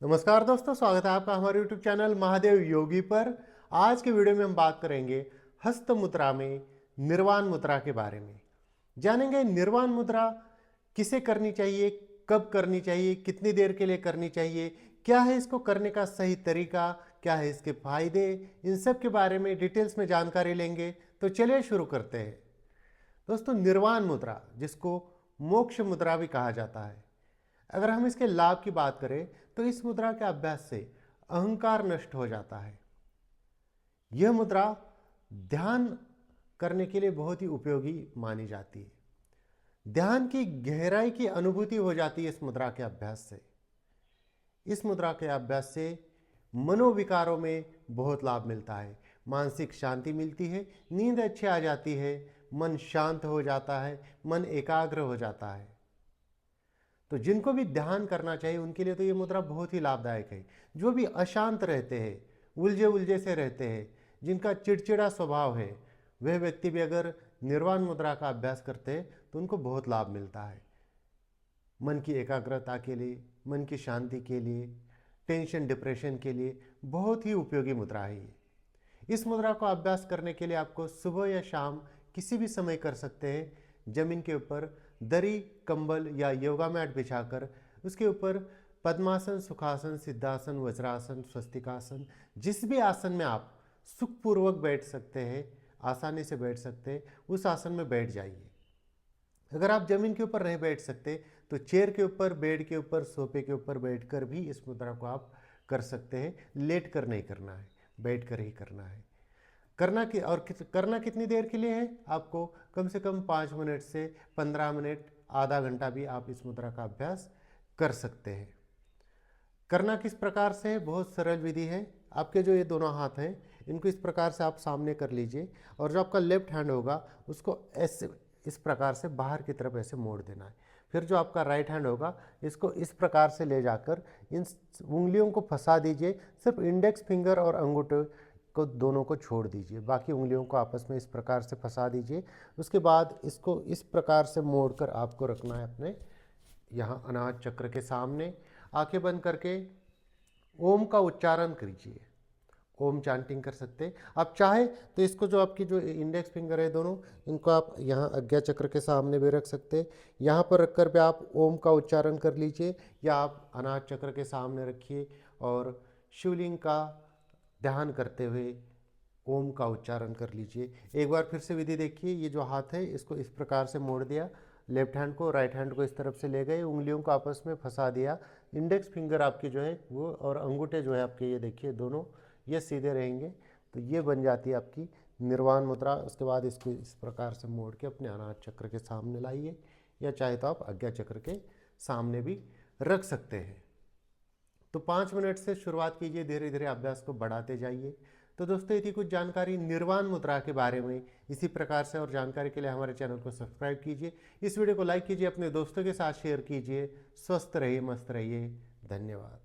नमस्कार दोस्तों, स्वागत है आपका हमारे YouTube चैनल महादेव योगी पर। आज के वीडियो में हम बात करेंगे हस्त मुद्रा में निर्वाण मुद्रा के बारे में। जानेंगे निर्वाण मुद्रा किसे करनी चाहिए, कब करनी चाहिए, कितनी देर के लिए करनी चाहिए, क्या है इसको करने का सही तरीका, क्या है इसके फायदे, इन सब के बारे में डिटेल्स में जानकारी लेंगे। तो चलिए शुरू करते हैं। दोस्तों, निर्वाण मुद्रा जिसको मोक्ष मुद्रा भी कहा जाता है, अगर हम इसके लाभ की बात करें तो इस मुद्रा के अभ्यास से अहंकार नष्ट हो जाता है। यह मुद्रा ध्यान करने के लिए बहुत ही उपयोगी मानी जाती है। ध्यान की गहराई की अनुभूति हो जाती है इस मुद्रा के अभ्यास से। इस मुद्रा के अभ्यास से मनोविकारों में बहुत लाभ मिलता है। मानसिक शांति मिलती है, नींद अच्छी आ जाती है, मन शांत हो जाता है, मन एकाग्र हो जाता है। तो जिनको भी ध्यान करना चाहिए उनके लिए तो ये मुद्रा बहुत ही लाभदायक है। जो भी अशांत रहते हैं, उलझे उलझे से रहते हैं, जिनका चिड़चिड़ा स्वभाव है, वह व्यक्ति भी अगर निर्वाण मुद्रा का अभ्यास करते हैं तो उनको बहुत लाभ मिलता है। मन की एकाग्रता के लिए, मन की शांति के लिए, टेंशन डिप्रेशन के लिए बहुत ही उपयोगी मुद्रा है ये। इस मुद्रा को अभ्यास करने के लिए आपको सुबह या शाम किसी भी समय कर सकते हैं। जमीन के ऊपर दरी, कंबल या योगा मैट बिछाकर उसके ऊपर पद्मासन, सुखासन, सिद्धासन, वज्रासन, स्वस्तिकासन, जिस भी आसन में आप सुखपूर्वक बैठ सकते हैं, आसानी से बैठ सकते हैं, उस आसन में बैठ जाइए। अगर आप जमीन के ऊपर नहीं बैठ सकते तो चेयर के ऊपर, बेड के ऊपर, सोफे के ऊपर बैठकर भी इस मुद्रा को आप कर सकते हैं। लेट कर नहीं करना है, बैठ कर ही करना है। करना कितनी देर के लिए है? आपको कम से कम 5 मिनट से 15 मिनट, आधा घंटा भी आप इस मुद्रा का अभ्यास कर सकते हैं। करना किस प्रकार से है? बहुत सरल विधि है। आपके जो ये दोनों हाथ हैं इनको इस प्रकार से आप सामने कर लीजिए और जो आपका लेफ्ट हैंड होगा उसको ऐसे इस प्रकार से बाहर की तरफ ऐसे मोड़ देना है। फिर जो आपका राइट हैंड होगा इसको इस प्रकार से ले जाकर इन उंगलियों को फंसा दीजिए। सिर्फ इंडेक्स फिंगर और अंगूठे को दोनों को छोड़ दीजिए, बाकी उंगलियों को आपस में इस प्रकार से फंसा दीजिए। उसके बाद इसको इस प्रकार से मोड़कर आपको रखना है अपने यहाँ अनाहत चक्र के सामने। आंखें बंद करके ओम का उच्चारण कीजिए। ओम चांटिंग कर सकते हैं। आप चाहे तो इसको जो आपकी जो इंडेक्स फिंगर है दोनों, इनको आप यहाँ आज्ञा चक्र के सामने भी रख सकते हैं। यहाँ पर रखकर भी आप ओम का उच्चारण कर लीजिए, या आप अनाहत चक्र के सामने रखिए और शिवलिंग का ध्यान करते हुए ओम का उच्चारण कर लीजिए। एक बार फिर से विधि देखिए। ये जो हाथ है इसको इस प्रकार से मोड़ दिया, लेफ्ट हैंड को, राइट हैंड को इस तरफ से ले गए, उंगलियों को आपस में फंसा दिया। इंडेक्स फिंगर आपके जो है वो और अंगूठे जो है आपके, ये देखिए दोनों, ये सीधे रहेंगे। तो ये बन जाती है आपकी निर्वाण मुद्रा। उसके बाद इसको इस प्रकार से मोड़ के अपने अनाहत चक्र के सामने लाइए, या चाहे तो आप आज्ञा चक्र के सामने भी रख सकते हैं। तो 5 मिनट से शुरुआत कीजिए, धीरे धीरे अभ्यास को बढ़ाते जाइए। तो दोस्तों, ये थी कुछ जानकारी निर्वाण मुद्रा के बारे में। इसी प्रकार से और जानकारी के लिए हमारे चैनल को सब्सक्राइब कीजिए, इस वीडियो को लाइक कीजिए, अपने दोस्तों के साथ शेयर कीजिए। स्वस्थ रहिए, मस्त रहिए। धन्यवाद।